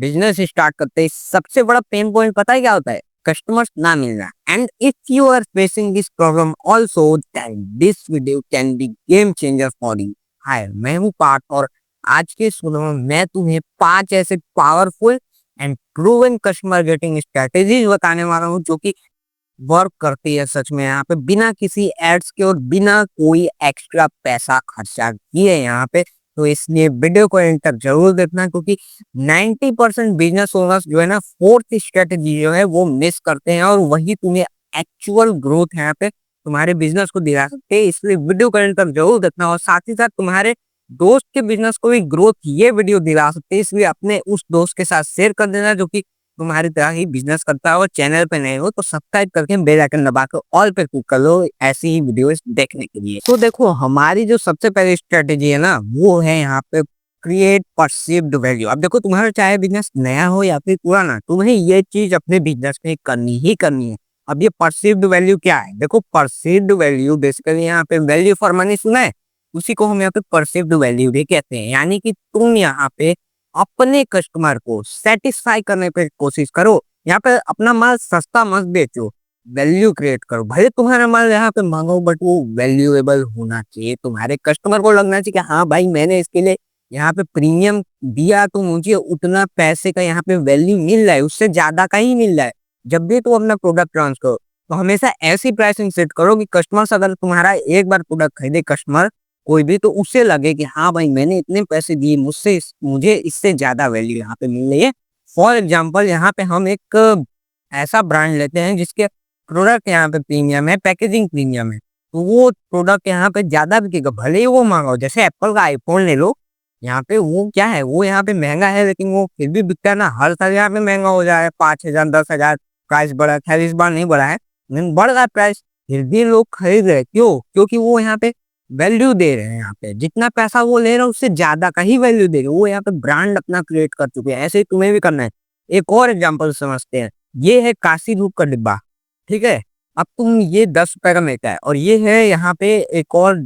Business start करते ही सबसे बड़ा पेन पॉइंट पता है क्या होता है? कस्टमर्स ना मिलना। And if you are facing this problem also, then this video can be game changer for you. Hi, मैं हूँ पार्थ और आज के सुनो में मैं तुम्हें 5 ऐसे powerful and proven customer getting strategies बताने वाला हूँ जो कि वर्क करती है सच में यहाँ पे, बिना किसी एड्स के और बिना कोई एक्स्ट्रा पैसा खर्चा किए यहाँ पे। तो इसलिए वीडियो को एंड तक जरूर देखना, क्योंकि 90% बिजनेस ओनर्स जो है ना, फोर्थ स्ट्रेटेजी जो है वो मिस करते हैं और वही तुम्हें एक्चुअल ग्रोथ यहाँ पे तुम्हारे बिजनेस को दिला सकते हैं। इसलिए वीडियो को एंड तक जरूर देखना और साथ ही साथ तुम्हारे दोस्त के बिजनेस को भी ग्रोथ ये वीडियो दिला सकते हैं। इसलिए अपने उस दोस्त के साथ शेयर कर देना जो कि तुम्हारी तरह ही बिजनेस करता है और चैनल पे नए हो तो सब्सक्राइब करके बेल आइकन दबा के ऑल पे क्लिक कर लो ऐसी ही वीडियोस देखने के लिए। तो देखो, हमारी जो सबसे पहली स्ट्रेटेजी है ना, वो है यहाँ पे क्रिएट परसीव्ड वैल्यू। अब देखो, तुम्हारा चाहे बिजनेस नया हो या फिर पुराना, तुम्हें ये चीज अपने बिजनेस में करनी ही करनी है। अब ये परसीव्ड वैल्यू क्या है? देखो, परसीव्ड वैल्यू बेसिकली यहाँ पे वैल्यू फॉर मनी सुना है, उसी को हम यहाँ पे परसीव्ड वैल्यू भी कहते हैं। यानी कि तुम यहाँ पे अपने कस्टमर को सेटिस्फाई करने पे कोशिश करो। यहाँ पे अपना माल सस्ता मत बेचो, वैल्यू क्रिएट करो। भले तुम्हारा माल यहाँ पे मांगो, बट वो वैल्यूएबल होना चाहिए। तुम्हारे कस्टमर को लगना चाहिए कि हाँ भाई, मैंने इसके लिए यहाँ पे प्रीमियम दिया तो मुझे उतना पैसे का यहाँ पे वैल्यू मिल रहा है, उससे ज्यादा का ही मिल रहा है। जब भी तुम अपना प्रोडक्ट लॉन्च करो तो हमेशा ऐसी प्राइसिंग सेट करो कि कस्टमर अगर तुम्हारा एक बार प्रोडक्ट खरीदे कस्टमर कोई भी, तो उससे लगे कि हाँ भाई, मैंने इतने पैसे दिए, मुझे इससे ज्यादा वैल्यू यहाँ पे मिल रही है। फॉर एग्जाम्पल, यहाँ पे हम एक ऐसा ब्रांड लेते हैं जिसके प्रोडक्ट यहाँ पे प्रीमियम है, पैकेजिंग प्रीमियम है, तो वो प्रोडक्ट यहाँ पे ज्यादा बिकेगा, भले ही वो महंगा हो। जैसे एप्पल का आईफोन ले लो, यहाँ पे वो क्या है, वो यहाँ पे महंगा है लेकिन वो फिर भी बिकता है ना। हर साल यहाँ पे महंगा हो जाए, 5,000 10,000 प्राइस बढ़ा है। खैर इस बार नहीं बढ़ा है, लेकिन बढ़ रहा है प्राइस, फिर भी लोग खरीद रहे हैं। क्यों? क्योंकि वो यहाँ पे वैल्यू दे रहे हैं। यहाँ पे जितना पैसा वो ले रहा है उससे ज्यादा का ही वैल्यू दे रहे हैं। वो यहाँ पे ब्रांड अपना क्रिएट कर चुके हैं। ऐसे ही तुम्हें भी करना है। एक और एग्जांपल समझते हैं। ये है काशी धूप का डिब्बा, ठीक है। अब तुम ये 10 रुपए का मिलता है और ये है यहाँ पे एक और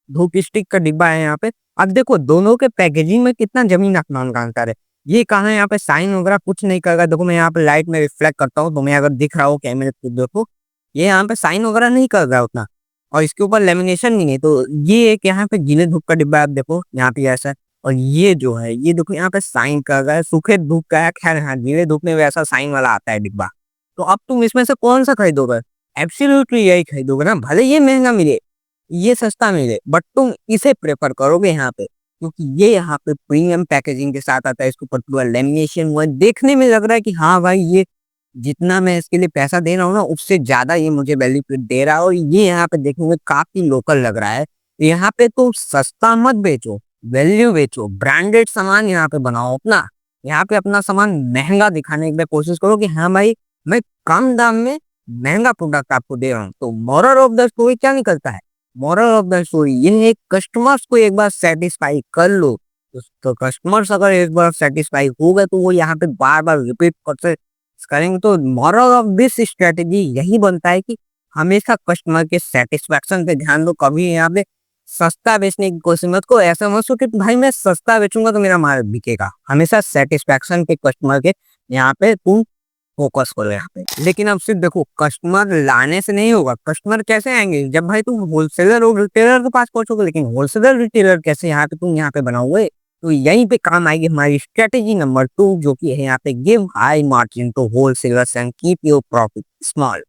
धूप स्टिक का डिब्बा है यहाँ पे। अब देखो, दोनों के पैकेजिंग में कितना जमीन आसमान का अंतर है। ये कहा है यहाँ पे साइन वगैरह कुछ नहीं करेगा। देखो, मैं यहाँ पे लाइट में रिफ्लेक्ट करता हूँ, तुम्हें अगर दिख रहा हो कैमरे पे देखो, ये यहाँ पे साइन वगैरह नहीं कर रहा उतना, और इसके ऊपर लेमिनेशन नहीं है। तो ये एक यहाँ पे गीले धूप का डिब्बा, आप देखो यहाँ पे ऐसा है। और ये जो है, ये देखो यहाँ पे साइन कर रहा है, सूखे धूप का है। खैर हाँ, गीले धूप में वैसा साइन वाला आता है डिब्बा। तो अब तुम इसमें से कौन सा खरीदोगे? एब्सोल्युटली यही खरीदोगे ना, भले ये महंगा मिले, ये सस्ता मिले, बट तुम इसे प्रेफर करोगे यहाँ पे, क्योंकि ये यहाँ पे प्रीमियम पैकेजिंग के साथ आता है। इसके ऊपर पूरा लेमिनेशन हुआ, देखने में लग रहा है कि हाँ भाई, ये जितना मैं इसके लिए पैसा दे रहा हूँ ना, उससे ज्यादा ये मुझे बेनिफिट दे रहा है। और ये यहाँ पे देखने में काफी लोकल लग रहा है। यहाँ पे तो सस्ता मत बेचो, वैल्यू बेचो, ब्रांडेड सामान यहाँ पे बनाओ अपना। यहाँ पे अपना सामान महंगा दिखाने की कोशिश करो कि हाँ भाई, मैं कम दाम में महंगा प्रोडक्ट आपको दे रहा हूँ। तो मोरल ऑफ द स्टोरी क्या निकलता है? मोरल ऑफ द स्टोरी ये है, कस्टमर्स को एक बार सेटिस्फाई कर लो। तो कस्टमर्स अगर एक बार सेटिस्फाई हो गए तो वो यहाँ पे बार बार रिपीट करते करेंगे। तो मॉरल ऑफ दिस स्ट्रेटेजी यही बनता है कि हमेशा कस्टमर के सेटिस्फेक्शन पे ध्यान दो। कभी यहाँ पे सस्ता बेचने की कोशिश मत करो। ऐसा मत सोचो कि भाई मैं सस्ता बेचूंगा तो मेरा माल बिकेगा। हमेशा सेटिस्फेक्शन के कस्टमर के यहाँ पे तुम फोकस करो यहाँ पे। लेकिन अब सिर्फ देखो, कस्टमर लाने से नहीं होगा। कस्टमर कैसे आएंगे? जब भाई तुम होलसेलर और रिटेलर के पास पहुंचोगे। लेकिन होलसेलर रिटेलर कैसे यहाँ पे तुम यहाँ पे बनाओगे? तो यहीं पे काम आएगी हमारी स्ट्रेटेजी नंबर 2, जो कि है यहाँ पे give high margin to wholesalers and keep your profit small.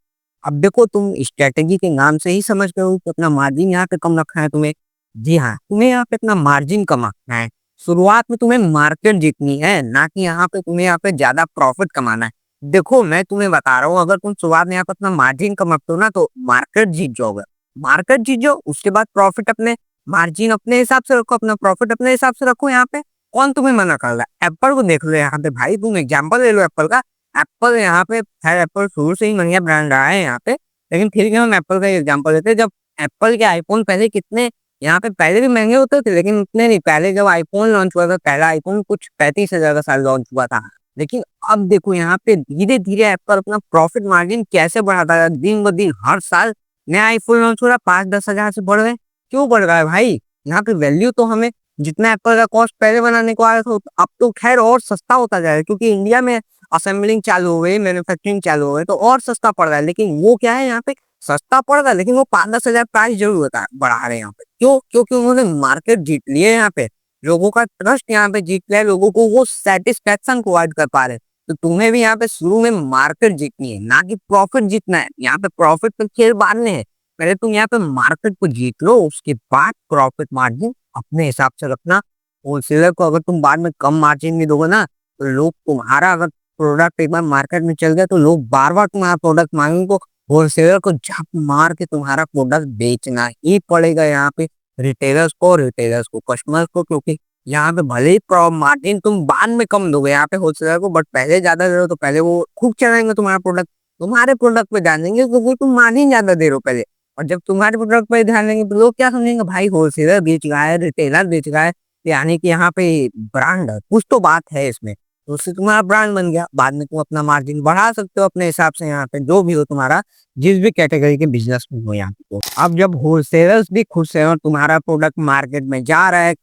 अब देखो, तुम स्ट्रेटेजी के नाम से ही समझ गए हो कि अपना मार्जिन यहाँ पे कम रखना है तुम्हें। जी हाँ, तुम्हें यहाँ पे अपना मार्जिन कम रखना है। शुरुआत में तुम्हें मार्केट जीतनी है, ना कि यहाँ पे तुम्हें यहाँ पे ज्यादा प्रॉफिट कमाना है। देखो, मैं तुम्हें बता रहा हूँ, अगर तुम शुरुआत में यहाँ पे अपना मार्जिन कम रखते हो ना, तो मार्केट जीत जाओगे। मार्केट जीत जाओ, उसके बाद प्रॉफिट अपने मार्जिन अपने हिसाब से रखो, अपना प्रॉफिट अपने हिसाब से रखो। यहाँ पे कौन तुम्हें मना कर रहा है? एप्पल को देख लो यहाँ पे भाई, तुम एग्जांपल ले लो एप्पल का। एप्पल यहाँ पे खैर, एप्पल शुरू से ही महंगा ब्रांड रहा है यहाँ पे, लेकिन फिर भी हम एप्पल का एग्जांपल लेते हैं। जब एप्पल के आईफोन पहले कितने यहाँ पे पहले भी महंगे होते थे, लेकिन उतने नहीं। पहले जब आईफोन लॉन्च हुआ था, पहला आईफोन कुछ 35,000 का साल लॉन्च हुआ था। लेकिन अब देखो, यहाँ पे धीरे धीरे एप्पल अपना प्रॉफिट मार्जिन कैसे बढ़ाता है। दिन ब दिन हर साल नया आईफोन लॉन्च हो रहा है, 5-10 हजार से बढ़ रहे। क्यों बढ़ रहा है भाई? यहाँ पे वैल्यू तो हमें जितना एप्पल का कॉस्ट पहले बनाने को आ रहा था अब तो खैर और सस्ता होता जा रहा है, क्योंकि इंडिया में असेंबलिंग चालू हो गई, मैन्युफैक्चरिंग चालू हो गई, तो और सस्ता पड़ रहा है। लेकिन वो क्या है, यहाँ पे सस्ता पड़ रहा है लेकिन वो 5-10 हजार प्राइस जरूर होता बढ़ा रहे हैं यहाँ पे। क्यों? क्योंकि उन्होंने मार्केट जीत लिए यहाँ पे, लोगों का ट्रस्ट यहाँ पे जीत लिया है, लोगों को वो सेटिस्फेक्शन प्रोवाइड कर पा रहे हैं। तो तुम्हें भी यहाँ पे शुरू में मार्केट जीतनी है, ना कि प्रॉफिट जीतना है। यहाँ पे प्रॉफिट तो खेल बाद में है, पहले तुम यहाँ पे मार्केट को जीत लो, उसके बाद प्रॉफिट मार्जिन अपने हिसाब से रखना। होलसेलर को अगर तुम बाद में कम मार्जिन में दोगे ना, तो लोग तुम्हारा अगर प्रोडक्ट एक बार मार्केट में चल गया तो लोग बार बार तुम्हारा प्रोडक्ट मांगेंगे। होलसेलर को झप मार के तुम्हारा प्रोडक्ट बेचना ही पड़ेगा यहाँ पे, रिटेलर्स को कस्टमर्स को, क्योंकि यहाँ पे भले ही मार्जिन तुम बाद में कम दोगे यहाँ पे होलसेलर को, बट पहले ज्यादा दे रहे हो तो पहले वो खूब चलाएंगे तुम्हारा प्रोडक्ट, तुम्हारे प्रोडक्ट पे ध्यान देंगे क्योंकि तुम मार्जिन ज्यादा दे रहे हो पहले। और जब तुम्हारे प्रोडक्ट पे ध्यान देंगे तो लोग क्या समझेंगे, भाई होलसेलर बेच रहा है, रिटेलर बेच रहा है, यानी कि यहाँ पे ब्रांड है, कुछ तो बात है इसमें। तो उससे तुम्हारा ब्रांड बन गया, बाद में तुम अपना मार्जिन बढ़ा सकते हो अपने हिसाब से, यहाँ पे जो भी हो तुम्हारा, जिस भी कैटेगरी के बिजनेस में हो यहाँ पे। तो अब जब होलसेलर्स भी खुश है और तुम्हारा प्रोडक्ट मार्केट में जा रहा है,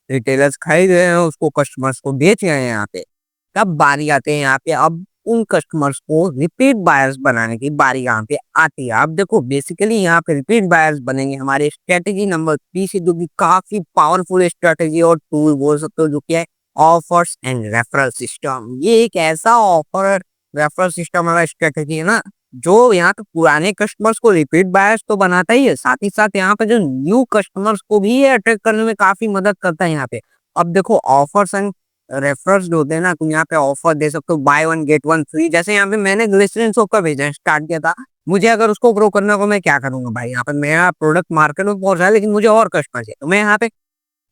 रिटेलर्स खरीद रहे हैं, उसको कस्टमर्स को बेच रहे हैं यहाँ पे, तब बारी आते हैं यहाँ पे अब उन कस्टमर्स को रिपीट बायर्स बनाने की बारी यहाँ पे आती है। अब देखो बेसिकली यहाँ पे रिपीट बायर्स बनेंगे हमारे स्ट्रेटेजी नंबर 3 से, जो कि काफी पावरफुल स्ट्रेटेजी और टूल बोल सकते हो, जो कि है ऑफर्स एंड रेफरल सिस्टम। ये एक ऐसा ऑफर रेफरल सिस्टम वाला स्ट्रेटेजी है ना, जो यहाँ पे पुराने कस्टमर्स को रिपीट बायर्स तो बनाता ही है, साथ ही साथ यहाँ पे जो न्यू कस्टमर्स को भी अट्रैक्ट करने में काफी मदद करता है यहाँ पे। अब देखो ऑफर्स एंड रेफरल्स जो होते हैं ना, तुम यहाँ पे ऑफर दे सकते हो, by one get one free. जैसे यहाँ पे मैंने ग्लिसरीन सोप का बिजनेस स्टार्ट किया था, मुझे अगर उसको ग्रो करने को, मैं क्या करूंगा भाई, यहाँ पे मेरा प्रोडक्ट मार्केट में पहुंच रहा है लेकिन मुझे और कस्टमर चाहिए, तो मैं यहाँ पे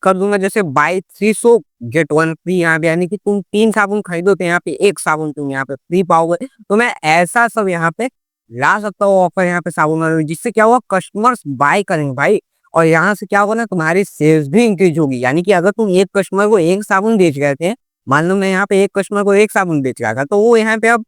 कर दूंगा जैसे buy 3 soap get one free यहाँ पे, यानी कि तुम 3 साबुन खरीदो तो यहाँ पे एक साबुन तुम यहाँ पे फ्री पाओगे। तो मैं ऐसा सब यहाँ पे ला सकता हूँ ऑफर यहाँ पे साबुन वाले में, जिससे क्या हुआ, कस्टमर्स बाय करेंगे भाई, और यहाँ से क्या होगा ना, तुम्हारी सेल्स भी इंक्रीज होगी। यानी कि अगर तुम एक कस्टमर को एक साबुन बेच गए थे, मान लो मैं यहाँ पे एक कस्टमर को एक साबुन बेच रहा था, तो वो यहाँ पे अब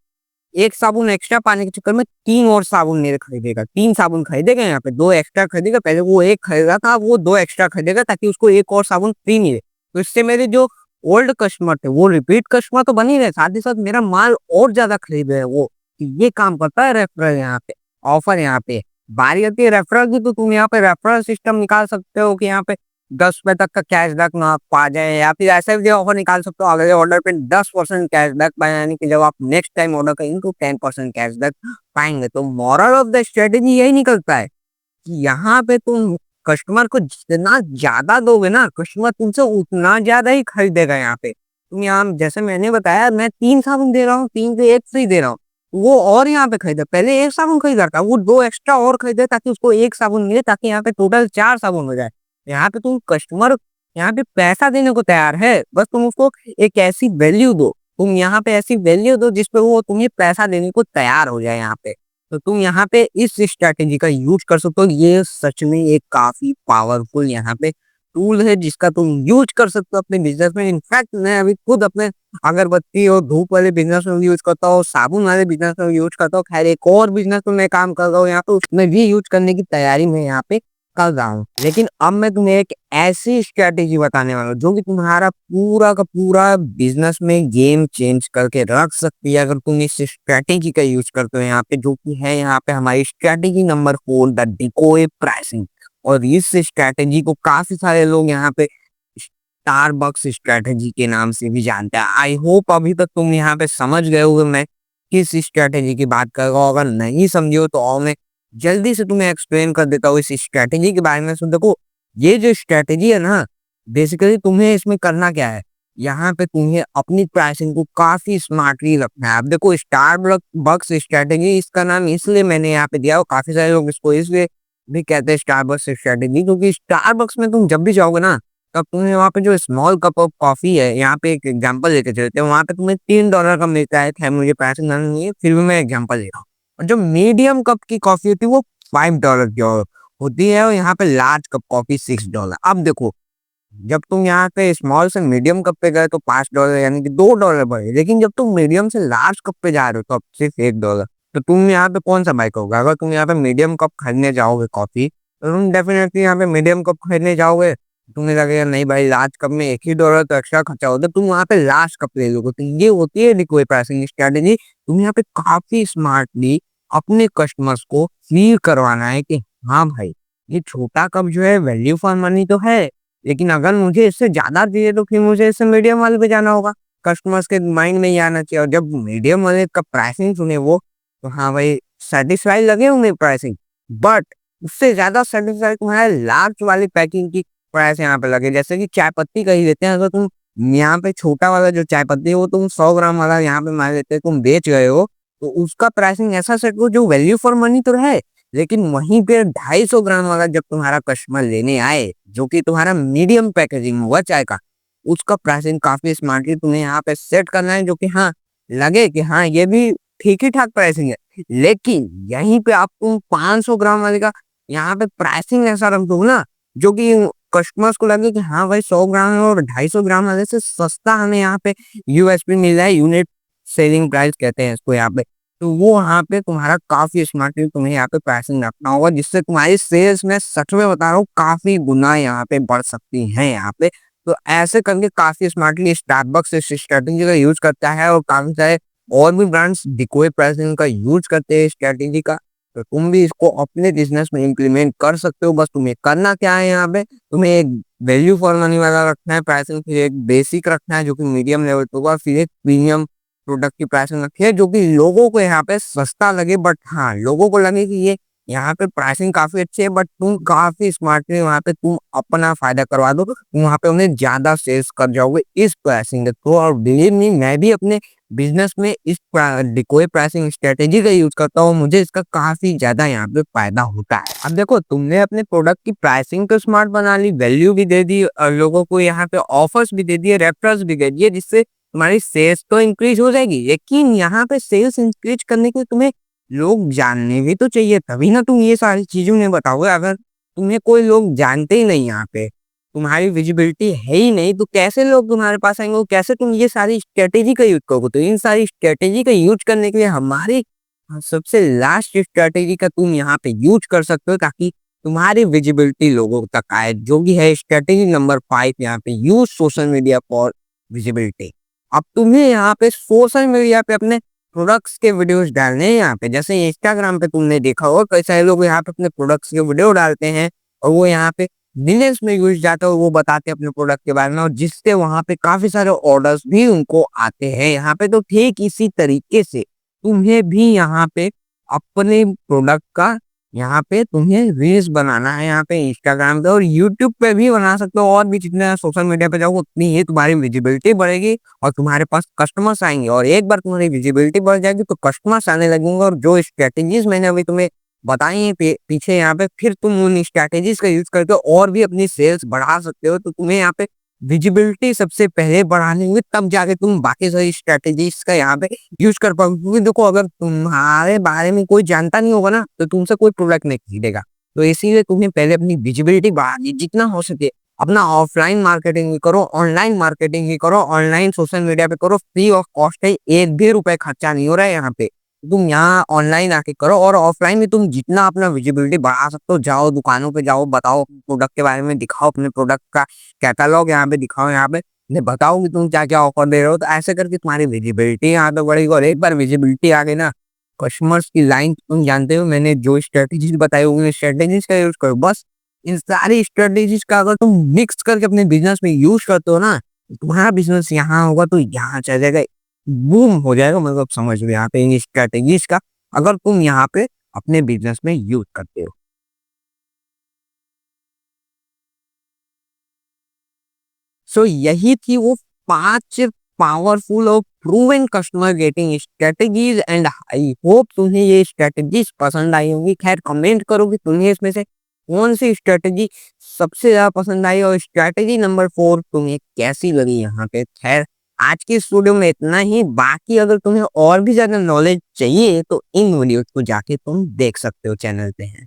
एक साबुन एक्स्ट्रा पाने के चक्कर में 3 और साबुन मेरे खरीदेगा, 3 साबुन खरीदेगा, यहाँ पे 2 एक्स्ट्रा खरीदेगा। पहले वो एक खरीदा था, वो 2 एक्स्ट्रा खरीदेगा ताकि उसको एक और साबुन फ्री मिले। तो इससे मेरे जो ओल्ड कस्टमर थे वो रिपीट कस्टमर तो बन ही रहे, साथ ही साथ मेरा माल और ज्यादा खरीद रहे वो। ये काम करता है रेफरल यहाँ पे, ऑफर यहाँ पे। बारी आती है रेफरल की, तो तुम यहाँ पे रेफरल सिस्टम निकाल सकते हो कि यहाँ पे 10 रुपए तक का कैशबैक ना पा जाए, या फिर ऐसा भी ऑफर निकाल सकते हो, अगले ऑर्डर पे 10% कैशबैक पाए, यानी कि जब आप नेक्स्ट टाइम ऑर्डर करेंगे तो 10% कैशबैक पाएंगे। तो मॉरल ऑफ द स्ट्रेटेजी यही निकलता है कि यहाँ पे तुम कस्टमर को जितना ज्यादा दोगे ना, कस्टमर तुमसे उतना ज्यादा ही खरीदेगा। यहाँ पे तुम, यहाँ जैसे मैंने बताया, मैं 3 साबुन दे रहा हूँ, 3 के एक फ्री दे रहा हूँ, वो और यहाँ पे खरीदे, पहले एक साबुन खरीदा था, वो 2 एक्स्ट्रा और खरीदे ताकि उसको एक साबुन मिले, ताकि यहाँ पे टोटल 4 साबुन हो जाए। यहाँ पे तुम कस्टमर यहाँ पे पैसा देने को तैयार है, बस तुम उसको एक ऐसी वैल्यू दो, तुम यहाँ पे ऐसी वैल्यू दो जिसपे वो तुम्हें पैसा देने को तैयार हो जाए यहाँ पे। तो तुम यहाँ पे इस स्ट्रैटेजी का यूज कर सकते हो। ये सच में एक काफी पावरफुल यहाँ पे टूल है, जिसका तुम यूज कर सकते हो अपने बिजनेस में। इनफैक्ट मैं अभी खुद अपने अगरबत्ती और धूप वाले बिजनेस में यूज करता हूँ, साबुन वाले बिजनेस में यूज करता हूँ, खैर एक और बिजनेस में मैं काम कर रहा हूँ यहाँ पे, उसमें भी यूज करने की तैयारी में यहाँ पे कर रहा हूँ। लेकिन अब मैं तुम्हें एक ऐसी स्ट्रेटेजी बताने वाला हूँ जो कि तुम्हारा पूरा का पूरा बिजनेस में गेम चेंज करके रख सकती है, अगर तुम इस स्ट्रेटेजी का यूज करते हो यहाँ पे, जो कि है यहाँ पे हमारी स्ट्रेटेजी नंबर 4, द डिकोय प्राइसिंग। और इस स्ट्रेटेजी को काफी सारे लोग यहाँ पे स्टारबक्स स्ट्रेटेजी के नाम से भी जानते हैं। आई होप अभी तक तुम यहाँ पे समझ गए हो मैं किस स्ट्रेटेजी की बात कर रहा हूँ। अगर नहीं समझे हो तो और मैं जल्दी से तुम्हें एक्सप्लेन कर देता हूँ इस स्ट्रेटेजी के बारे में। सुन देखो, ये जो स्ट्रेटेजी है ना, बेसिकली तुम्हें इसमें करना क्या है, यहाँ पे तुम्हें अपनी प्राइसिंग को काफी स्मार्टली रखना है। अब देखो स्टारबक्स स्ट्रेटेजी, इसका नाम इसलिए मैंने यहाँ पे दिया हो, काफी सारे लोग इसको इसलिए भी कहते हैं स्टारबक्स स्ट्रेटेजी, क्योंकि स्टारबक्स में तुम जब भी जाओगे ना, तब तुम्हें वहाँ पे जो स्मॉल कप ऑफ कॉफी है, यहाँ पे एक एग्जांपल लेके चलते हैं, वहाँ पे तुम्हें $3 का मिलता है। खैर मुझे पैसे नहीं है, फिर भी मैं एग्जांपल ले रहा हूँ। और जो मीडियम कप की कॉफी होती है वो $5 की होती है, और यहाँ पे लार्ज कप कॉफी $6। अब देखो, जब तुम यहाँ पे स्मॉल से मीडियम कप पे गए तो $5 यानी कि $2 बढ़े, लेकिन जब तुम मीडियम से लार्ज कप पे जा रहे हो तो अब सिर्फ $1। तो तुम यहाँ पे कौन सा बाइक होगा, अगर तुम यहाँ पे मीडियम कप खरीदने जाओगे कॉफी, तो तुम डेफिनेटली यहाँ पे मीडियम कप खरीदने जाओगे। तुम्हें लगेगा नहीं भाई लास्ट कप में एक ही डॉलर तो एक्स्ट्रा खर्चा होता है, तुम वहां पे लास्ट कप ले लोगे। तो ये होती है डिकोय प्राइसिंग स्ट्रेटेजी। तुम यहाँ पे काफी स्मार्टली अपने कस्टमर्स को फील करवाना है कि हाँ भाई ये छोटा कप जो है वैल्यू फॉर मनी तो है, लेकिन अगर मुझे इससे ज्यादा चाहिए तो फिर मुझे इससे मीडियम वाले पे जाना होगा। कस्टमर्स के माइंड में ये आना चाहिए, और जब मीडियम वाले का प्राइसिंग सुने वो, तो हाँ भाई सेटिस्फाई लगे होंगे प्राइसिंग, बट उससे ज्यादा सेटिस्फाई तुम्हारे लार्ज वाली पैकिंग की प्राइस यहाँ पे लगे। जैसे कि चाय पत्ती का ही लेते हैं, अगर तुम यहाँ पे छोटा वाला जो चाय पत्ती है वो तुम 100 ग्राम वाला यहाँ पे मान लेते हैं तुम बेच गए हो, तो उसका प्राइसिंग ऐसा सेट हो जो वैल्यू फॉर मनी तो है, लेकिन वहीं पे 250 ग्राम वाला जब तुम्हारा कस्टमर लेने आए, जो कि तुम्हारा मीडियम पैकेजिंग हुआ चाय का, उसका प्राइसिंग काफी स्मार्टली तुम्हें यहाँ पे सेट करना है, जो कि हाँ लगे कि हाँ ये भी ठीक ही ठाक प्राइसिंग है। लेकिन यहीं पे आप तुम 500 ग्राम वाले का यहाँ पे प्राइसिंग ऐसा रख दो ना, जो कि कस्टमर्स को लगे कि हाँ भाई 100 ग्राम और 250 ग्राम वाले से सस्ता हमें यहाँ पे यूएसपी मिल रहा है, यूनिट सेलिंग प्राइस कहते हैं इसको यहाँ पे। तो वो यहाँ पे तुम्हारा काफी स्मार्टली तुम्हें यहाँ पे प्राइसिंग रखना होगा, जिससे तुम्हारी सेल्स में सच में बता रहा हूँ काफी गुना यहाँ पे बढ़ सकती है यहाँ पे। तो ऐसे करके काफी स्मार्टली स्टारबक्स इस स्ट्रेटेजी का यूज करता है, और काफी सारे और भी ब्रांड्स डिकोय प्राइसिंग का यूज करते हैं स्ट्रेटेजी का। तो तुम भी इसको अपने बिजनेस में इम्प्लीमेंट कर सकते हो। बस तुम्हें करना क्या है, यहाँ पे तुम्हें एक वैल्यू फॉर मनी वाला रखना है प्राइसिंग, फिर एक बेसिक रखना है जो कि मीडियम लेवल पे होगा, फिर एक प्रीमियम प्रोडक्ट की प्राइसिंग रखी है जो कि लोगों को यहाँ पे सस्ता लगे, बट हाँ लोगों को लगे कि ये यहाँ पे प्राइसिंग काफी अच्छी है, बट तुम काफी स्मार्टली वहाँ पे तुम अपना फायदा करवा दो, तुम वहाँ पे उन्हें ज्यादा सेल्स कर जाओगे इस प्राइसिंग के थ्रू। और बिलीव मी मैं भी अपने बिजनेस में इस डिकोय प्राइसिंग स्ट्रेटेजी का यूज करता हूँ, मुझे इसका काफी ज्यादा यहाँ पे फायदा होता है। अब देखो तुमने अपने प्रोडक्ट की प्राइसिंग तो स्मार्ट बना ली, वैल्यू भी दे दी, और लोगों को यहाँ पे ऑफर्स भी दे दिए, रेफरल्स भी दे दिए, जिससे तुम्हारी सेल्स तो इंक्रीज हो जाएगी। लेकिन यहाँ पे सेल्स इंक्रीज करने के लिए तुम्हें लोग जानने भी तो चाहिए, तभी ना तुम ये सारी चीजें उन्हें बताओगे। अगर तुम्हें कोई लोग जानते ही नहीं, यहाँ पे तुम्हारी विजिबिलिटी है ही नहीं, तो कैसे लोग तुम्हारे पास आएंगे, कैसे तुम ये सारी स्ट्रेटेजी का यूज करोगे। तो इन सारी स्ट्रेटेजी का यूज करने के लिए हमारी सबसे लास्ट स्ट्रेटेजी का तुम यहाँ पे यूज कर सकते हो, ताकि तुम्हारी विजिबिलिटी लोगों तक आए, जो भी है स्ट्रेटेजी नंबर 5 यहाँ पे, use social media for visibility. अब तुम्हें यहाँ पे सोशल मीडिया पे अपने प्रोडक्ट्स के वीडियोस डालने हैं। यहाँ पे जैसे इंस्टाग्राम पे तुमने देखा होगा कई सारे लोग यहाँ पे अपने प्रोडक्ट्स के वीडियो डालते हैं, और वो यहाँ पे बिजनेस में यूज जाता है, वो बताते हैं अपने प्रोडक्ट के बारे में, और जिससे वहां पे काफी सारे ऑर्डर्स भी उनको आते हैं यहाँ पे। तो ठीक इसी तरीके से तुम्हें भी यहाँ पे अपने प्रोडक्ट का यहाँ पे तुम्हें रील्स बनाना है, यहाँ पे इंस्टाग्राम पे और यूट्यूब पे भी बना सकते हो। और भी जितने सोशल मीडिया पे जाओगे उतनी ही तुम्हारी विजिबिलिटी बढ़ेगी, और तुम्हारे पास कस्टमर्स आएंगे, और एक बार तुम्हारी विजिबिलिटी बढ़ जाएगी तो कस्टमर्स आने लगेंगे। और जो स्ट्रेटेजीज मैंने अभी तुम्हें बताई है पीछे यहाँ पे, फिर तुम उन स्ट्रेटेजीज का यूज करके और भी अपनी सेल्स बढ़ा सकते हो। तो तुम्हें यहाँ पे विजिबिलिटी सबसे पहले बढ़ानी होगी, तब जाके तुम बाकी सारी स्ट्रेटेजीज का यहाँ पे यूज कर पाओगे। क्योंकि देखो अगर तुम्हारे बारे में कोई जानता नहीं होगा ना, तो तुमसे कोई प्रोडक्ट नहीं खरीदेगा। तो इसीलिए तुम्हें पहले अपनी विजिबिलिटी बढ़ानी, जितना हो सके अपना ऑफलाइन मार्केटिंग भी करो, ऑनलाइन मार्केटिंग भी करो, ऑनलाइन सोशल मीडिया पे करो, फ्री ऑफ कॉस्ट है, एक भी रुपए खर्चा नहीं हो रहा है यहाँ पे। तुम यहाँ ऑनलाइन आके करो, और ऑफलाइन में तुम जितना अपना विजिबिलिटी बढ़ा सकते हो, जाओ दुकानों पे जाओ, बताओ प्रोडक्ट के बारे में, दिखाओ अपने प्रोडक्ट का कैटलॉग यहाँ पे दिखाओ, यहाँ पे उन्हें बताओ कि तुम क्या क्या ऑफर दे रहे हो। तो ऐसे करके तुम्हारी विजिबिलिटी यहाँ पे बढ़ेगी, और एक बार विजिबिलिटी आ गई ना, कस्टमर्स की लाइन तुम जानते हो, मैंने जो स्ट्रेटेजीज बताई उन स्ट्रेटेजीज का यूज करो। बस इन सारी स्ट्रेटेजीज का अगर तुम मिक्स करके अपने बिजनेस में यूज करते हो ना, तो तुम्हारा बिजनेस यहाँ होगा तो यहाँ चल जाएगा, बूम हो जाएगा। मतलब समझ लो यहाँ पे इन स्ट्रेटेजीज का अगर तुम यहाँ पे अपने बिजनेस में यूज करते हो। सो यही थी वो 5 पावरफुल और proven customer getting strategies, and I hope तुम्हें ये स्ट्रेटेजीज पसंद आई होंगी। खैर कमेंट करो कि तुम्हें इसमें से कौन सी स्ट्रेटेजी सबसे ज्यादा पसंद आई, और स्ट्रेटेजी नंबर 4 तुम्हें कैसी लगी यहाँ पे। खैर आज की इस वीडियो में इतना ही, बाकी अगर तुम्हें और भी ज्यादा नॉलेज चाहिए तो इन वीडियोस को जाके तुम देख सकते हो, चैनल पे है।